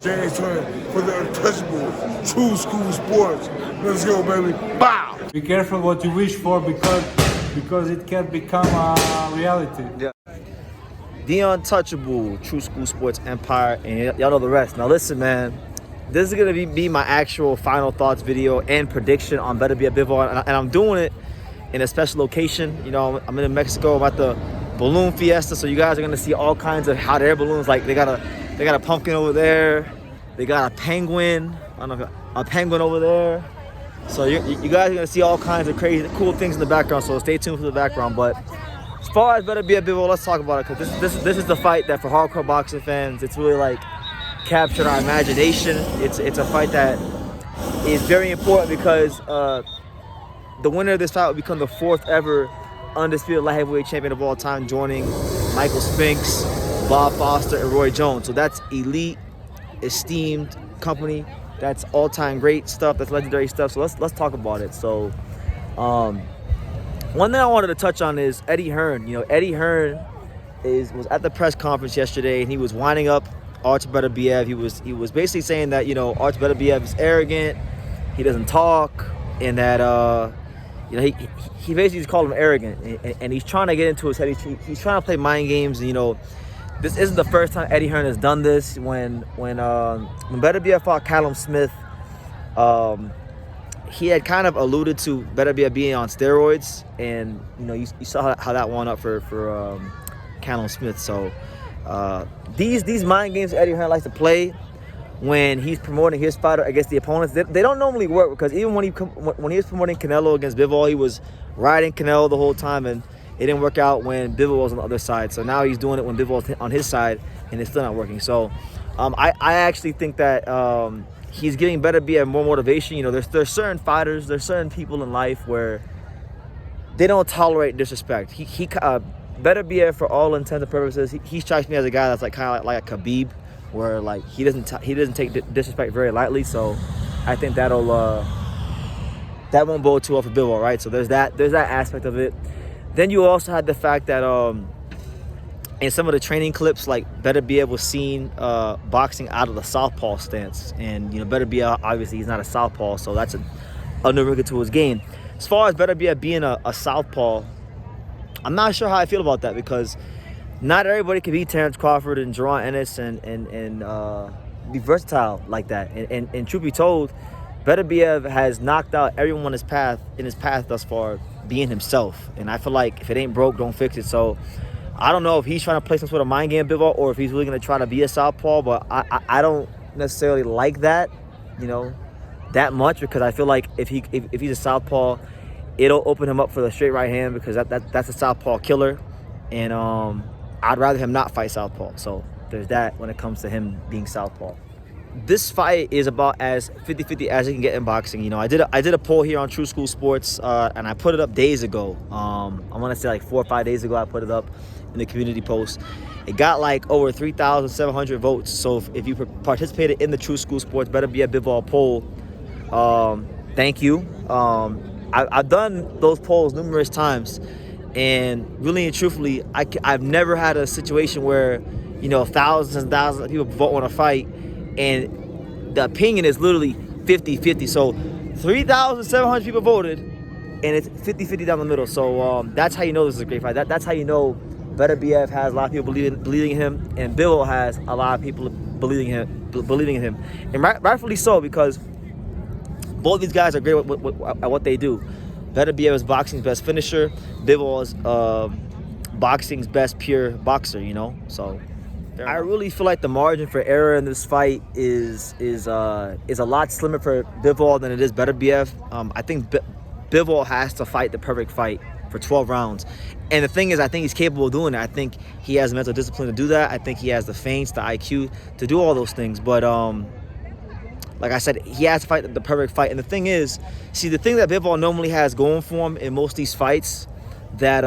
James Turner for the untouchable True School Sports. Let's go, baby. Bow! Be careful what you wish for because it can become a reality. Yeah. The untouchable True School Sports Empire, and y'all know the rest. Now listen, man. This is gonna be my actual final thoughts video and prediction on Beterbiev Bivol, and I'm doing it in a special location. You know, I'm in Mexico. I'm at the balloon fiesta, so you guys are gonna see all kinds of hot air balloons. Like they got a pumpkin over there. They got a penguin. I don't know, a penguin over there. So you guys are gonna see all kinds of crazy, cool things in the background. So stay tuned for the background. But as far as Beterbiev Bivol, let's talk about it, because this is the fight that for hardcore boxing fans, it's really like captured our imagination. It's a fight that is very important because the winner of this fight will become the 4th ever undisputed light heavyweight champion of all time, joining Michael Spinks, Bob Foster, and Roy Jones. So that's elite, esteemed company. That's all-time great stuff. That's legendary stuff. So let's talk about it. So one thing I wanted to touch on is Eddie Hearn. You know, Eddie Hearn was at the press conference yesterday, and he was winding up Artur Beterbiev. He was basically saying that, you know, Artur Beterbiev is arrogant, he doesn't talk, and that you know, he basically just called him arrogant, and he's trying to get into his head. He's trying to play mind games. And, you know, this isn't the first time Eddie Hearn has done this. When Beterbiev fought Callum Smith, he had kind of alluded to Beterbiev being on steroids, and you know, you saw how that went up for Callum Smith. So these mind games Eddie Hearn likes to play when he's promoting his fighter against the opponents, they don't normally work, because even when he was promoting Canelo against Bivol, he was riding Canelo the whole time, and it didn't work out when Bivol was on the other side. So now he's doing it when Bivol's on his side, and it's still not working. So I actually think that he's giving Beterbiev more motivation. You know, there's certain fighters, there's certain people in life where they don't tolerate disrespect. Beterbiev, for all intents and purposes, he strikes me as a guy that's like kind of like a Khabib, where like he doesn't take disrespect very lightly. So I think that won't bode too well for Bivol, right? So there's that aspect of it. Then you also had the fact that in some of the training clips, like Beterbiev was seen boxing out of the southpaw stance, and you know, Beterbiev, obviously he's not a southpaw, so that's a new wrinkle to his game. As far as Beterbiev being a southpaw, I'm not sure how I feel about that, because not everybody can be Terrence Crawford and Jerron Ennis and be versatile like that. And truth be told, Beterbiev has knocked out everyone in his path thus far being himself. And I feel like if it ain't broke, don't fix it. So I don't know if he's trying to play some sort of mind game Bivol, or if he's really going to try to be a southpaw. But I don't necessarily like that, you know, that much, because I feel like if he's a southpaw, it'll open him up for the straight right hand, because that's a southpaw killer. And I'd rather him not fight southpaw. So there's that when it comes to him being southpaw. This fight is about as 50-50 as it can get in boxing. You know, I did a poll here on True School Sports, and I put it up days ago. I want to say like 4 or 5 days ago I put it up in the community post. It got like over 3,700 votes. So if you participated in the True School Sports Beterbiev Bivol poll, thank you. I've done those polls numerous times, and really and truthfully, I've never had a situation where, you know, thousands and thousands of people vote on a fight, and the opinion is literally 50-50. So 3,700 people voted, and it's 50-50 down the middle. So that's how you know this is a great fight. That's how you know Beterbiev has a lot of people believing in him, and Bivol has a lot of people believing in him, and rightfully so, because both these guys are great at what they do. Beterbiev is boxing's best finisher. Bivol is boxing's best pure boxer, you know? So I really feel like the margin for error in this fight is a lot slimmer for Bivol than it is Beterbiev. I think Bivol has to fight the perfect fight for 12 rounds. And the thing is, I think he's capable of doing it. I think he has the mental discipline to do that. I think he has the feints, the IQ to do all those things. But like I said, he has to fight the perfect fight. And the thing is, see, the thing that Bivol normally has going for him in most of these fights that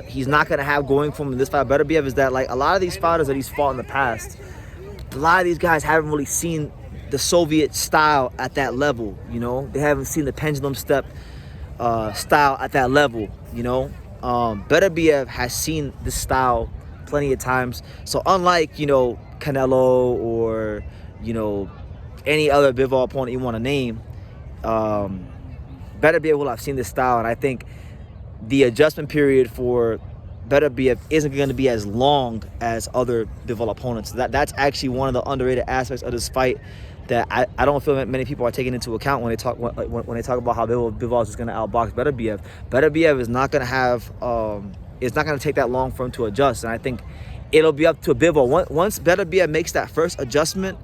he's not going to have going for him in this fight, Beterbiev, is that like a lot of these fighters that he's fought in the past, a lot of these guys haven't really seen the Soviet style at that level, you know? They haven't seen the pendulum step style at that level, you know? Beterbiev has seen this style plenty of times. So unlike, you know, Canelo or you know, any other Bivol opponent you want to name, Beterbiev will have seen this style, and I think the adjustment period for Beterbiev isn't going to be as long as other Bivol opponents. That's actually one of the underrated aspects of this fight that I don't feel that many people are taking into account when they talk about how Bivol is just going to outbox Beterbiev. Beterbiev is not going to have it's not going to take that long for him to adjust, and I think it'll be up to Bivol. Once Beterbiev makes that first adjustment,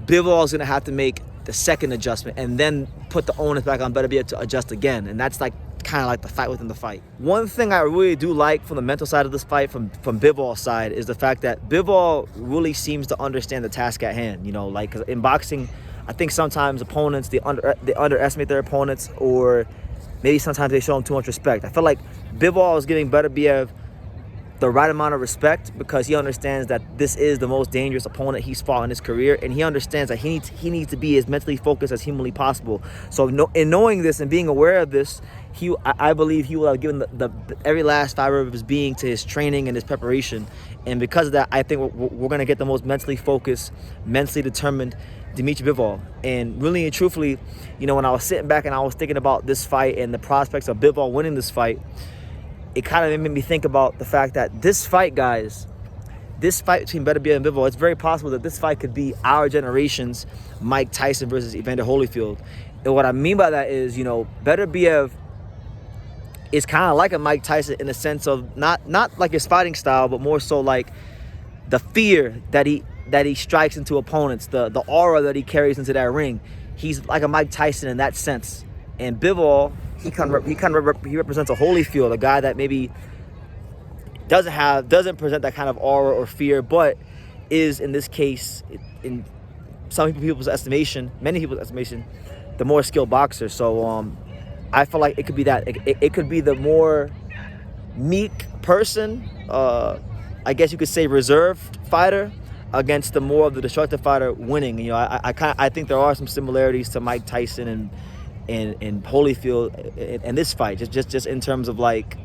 Bivol is going to have to make the second adjustment and then put the onus back on Beterbiev to adjust again, and that's like kind of like the fight within the fight. One thing I really do like from the mental side of this fight, from Bivol's side, is the fact that Bivol really seems to understand the task at hand. You know, like, 'cause in boxing, I think sometimes opponents, they underestimate their opponents, or maybe sometimes they show them too much respect. I feel like Bivol is giving Beterbiev the right amount of respect because he understands that this is the most dangerous opponent he's fought in his career, and he understands that he needs to be as mentally focused as humanly possible. So in knowing this and being aware of this, I believe he will have given the every last fiber of his being to his training and his preparation, and because of that, I think we're going to get the most mentally focused, mentally determined Dmitry Bivol. And really and truthfully, you know, when I was sitting back and I was thinking about this fight and the prospects of Bivol winning this fight, it kind of made me think about the fact that this fight, guys, this fight between Beterbiev and Bivol, it's very possible that this fight could be our generation's Mike Tyson versus Evander Holyfield. And what I mean by that is, you know, Beterbiev is kind of like a Mike Tyson in the sense of not like his fighting style, but more so like the fear that he strikes into opponents, the aura that he carries into that ring. He's like a Mike Tyson in that sense. And Bivol, he represents a Holyfield, a guy that maybe doesn't present that kind of aura or fear, but is in this case, in many people's estimation, the more skilled boxer. So I feel like it could be that. It could be the more meek person, I guess you could say reserved fighter, against the more of the destructive fighter winning. You know, I think there are some similarities to Mike Tyson and Holyfield in this fight, just in terms of like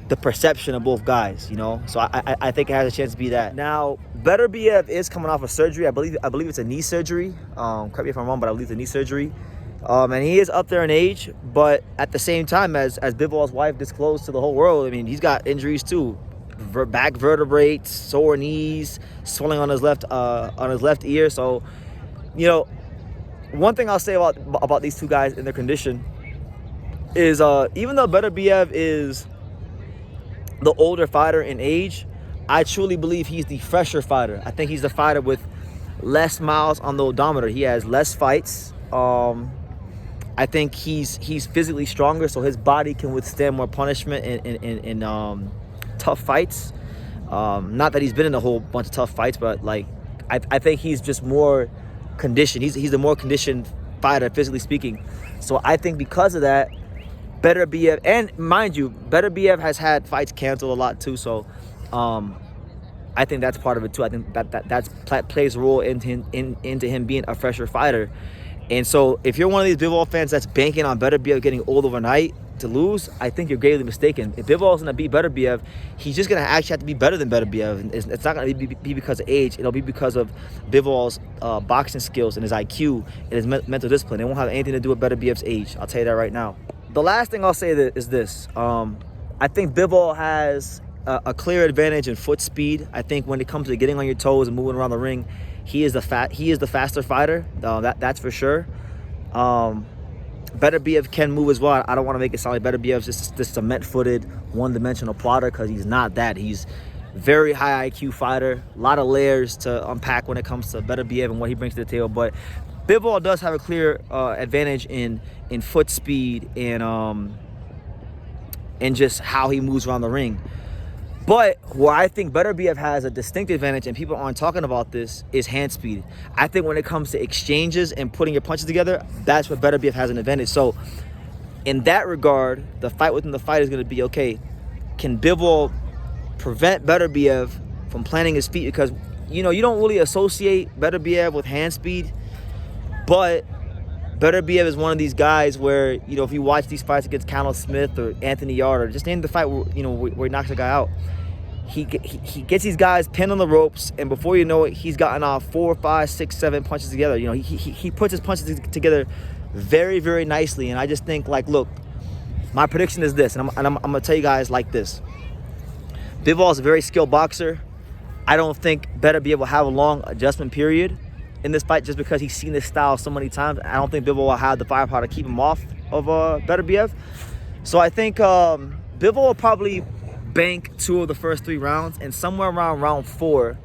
the perception of both guys, you know. So I think it has a chance to be that. Now, Beterbiev is coming off a surgery. I believe it's a knee surgery. Correct me if I'm wrong, but I believe it's a knee surgery. And he is up there in age, but at the same time, as Bivol's wife disclosed to the whole world, I mean, he's got injuries too. Back vertebrae, sore knees, swelling on his left ear. So, you know, one thing I'll say about these two guys in their condition is even though Beterbiev is the older fighter in age, I truly believe he's the fresher fighter. I think he's the fighter with less miles on the odometer. He has less fights. I think he's physically stronger, so his body can withstand more punishment in tough fights. Not that he's been in a whole bunch of tough fights, but like I think he's just more conditioned. He's a more conditioned fighter, physically speaking. So I think because of that, Beterbiev, and mind you, Beterbiev has had fights canceled a lot too. So I think that's part of it too. I think that plays a role into him being a fresher fighter. And so if you're one of these Bivol fans that's banking on Beterbiev getting old overnight to lose, I think you're gravely mistaken. If Bivol is going to beat Beterbiev, he's just going to actually have to be better than Beterbiev. It's not going to be because of age. It'll be because of Bivol's boxing skills and his IQ and his mental discipline. It won't have anything to do with Beterbiev's age. I'll tell you that right now. The last thing I'll say is this. I think Bivol has a clear advantage in foot speed. I think when it comes to getting on your toes and moving around the ring, he is the faster fighter. That's for sure. Beterbiev can move as well. I don't want to make it sound like Beterbiev's just this cement-footed, one-dimensional plotter, because he's not that. He's very high IQ fighter. A lot of layers to unpack when it comes to Beterbiev and what he brings to the table. But Bivol does have a clear advantage in foot speed and just how he moves around the ring. But where I think Beterbiev has a distinct advantage, and people aren't talking about this, is hand speed. I think when it comes to exchanges and putting your punches together, that's where Beterbiev has an advantage. So in that regard, the fight within the fight is going to be, okay, can Bivol prevent Beterbiev from planting his feet? Because, you know, you don't really associate Beterbiev with hand speed, but Beterbiev is one of these guys where, you know, if you watch these fights against Callum Smith or Anthony Yarde, or just name the fight where, you know, where he knocks a guy out, he gets these guys pinned on the ropes, and before you know it, he's gotten off 4, 5, 6, 7 punches together. You know, he puts his punches together very, very nicely. And I just think, like, look, my prediction is this, and I'm gonna tell you guys like this. Bivol is a very skilled boxer. I don't think Beterbiev will have a long adjustment period in this fight just because he's seen this style so many times. I don't think Bivol will have the firepower to keep him off of Beterbiev. So I think Bivol will probably bank 2 of the first 3 rounds, and somewhere around round 4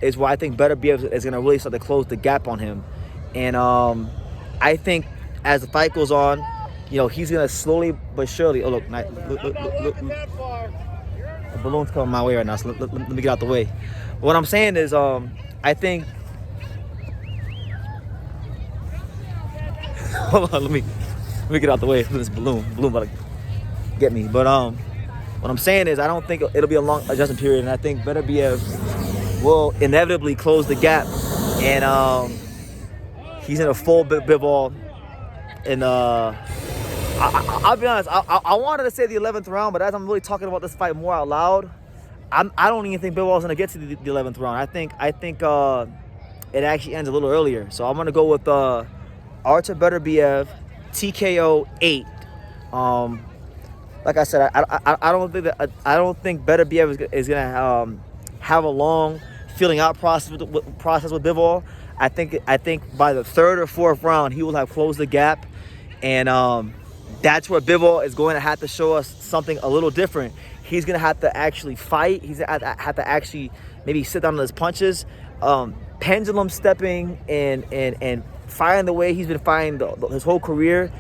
is where I think Beterbiev is going to really start to close the gap on him. And I think as the fight goes on, you know, he's going to slowly but surely. Oh, look. The balloon's coming my way right now, so let me get out the way. What I'm saying is, I think. Hold on, let me get out the way from this balloon. Balloon about to get me. But what I'm saying is, I don't think it'll be a long adjustment period, and I think Beterbiev will inevitably close the gap, and he's in a full Bivol. And I'll be honest, I wanted to say the 11th round, but as I'm really talking about this fight more out loud, I don't even think Bivol's gonna get to the 11th round. I think it actually ends a little earlier. So I'm gonna go with Artur Beterbiev, TKO 8. Like I said, I don't think Beterbiev is gonna have a long feeling out process with Bivol. I think by the 3rd or 4th round he will have closed the gap, and that's where Bivol is going to have to show us something a little different. He's going to have to actually fight. He's going to have to actually maybe sit down on his punches. Pendulum stepping and firing the way he's been firing his whole career.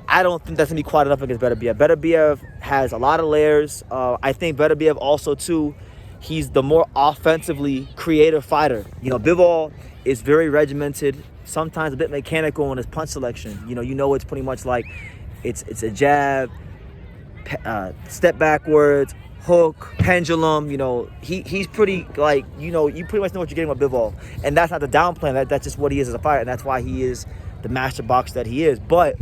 I don't think that's going to be quite enough against Beterbiev. Beterbiev has a lot of layers. I think Beterbiev also, too, he's the more offensively creative fighter. You know, Bivol is very regimented, sometimes a bit mechanical in his punch selection. You know it's pretty much like it's a jab, step backwards, hook, pendulum. You know, he's pretty, like, you pretty much know what you're getting with Bivol. And that's not the downplay. That's just what he is as a fighter, and that's why he is the master boxer that he is. But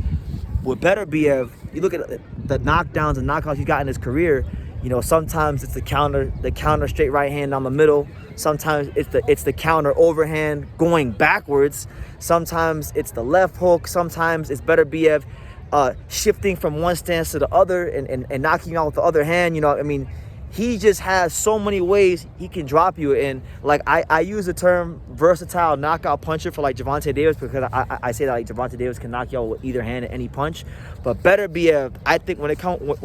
with Beterbiev, you look at the knockdowns and knockouts he's got in his career. You know, sometimes it's the counter straight right hand down the middle. Sometimes it's the counter overhand going backwards. Sometimes it's the left hook. Sometimes it's Beterbiev shifting from one stance to the other and knocking you out with the other hand. You know, I mean, he just has so many ways he can drop you. And like I use the term versatile knockout puncher for like Gervonta Davis, because I say that like Gervonta Davis can knock you out with either hand at any punch. But Beterbiev, I think when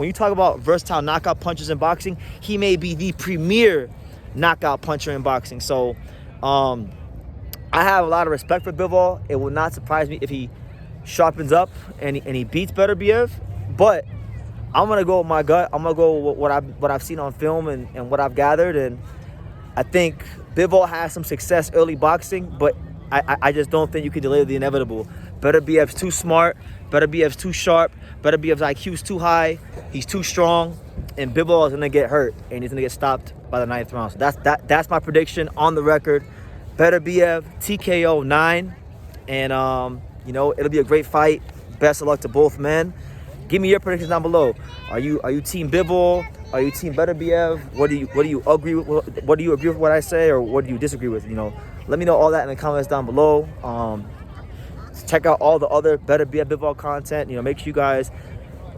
you talk about versatile knockout punchers in boxing, he may be the premier knockout puncher in boxing. So I have a lot of respect for Bivol. It will not surprise me if he sharpens up and he beats Beterbiev. But I'm gonna go with my gut. I'm gonna go with what I've seen on film and what I've gathered. And I think Bivol has some success early boxing, but I just don't think you can delay the inevitable. Beterbiev's too smart. Beterbiev's too sharp. Beterbiev's IQ's too high. He's too strong, and Bivol is gonna get hurt, and he's gonna get stopped by the 9th round. So that's my prediction on the record. Beterbiev TKO 9, and it'll be a great fight. Best of luck to both men. Give me your predictions down below. Are you team Bivol? Are you team Beterbiev? What do you agree with? What do you agree with what I say, or what do you disagree with? Let me know all that in the comments down below. Check out all the other Beterbiev Bivol content. Make sure you guys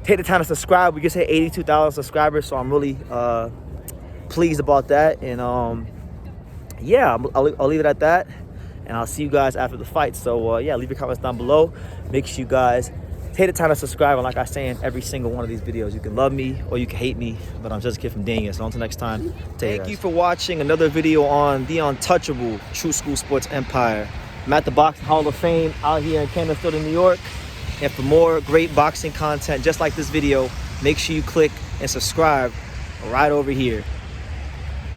take the time to subscribe. We just hit 82,000 subscribers, so I'm really pleased about that. And I'll leave it at that. And I'll see you guys after the fight. So leave your comments down below. Make sure you guys take the time to subscribe. And like I say in every single one of these videos, you can love me or you can hate me, but I'm just a kid from Dania. So until next time, thank you for watching another video on the untouchable True School Sports Empire. I'm at the Boxing Hall of Fame out here in Canterbury, New York. And for more great boxing content just like this video, make sure you click and subscribe right over here.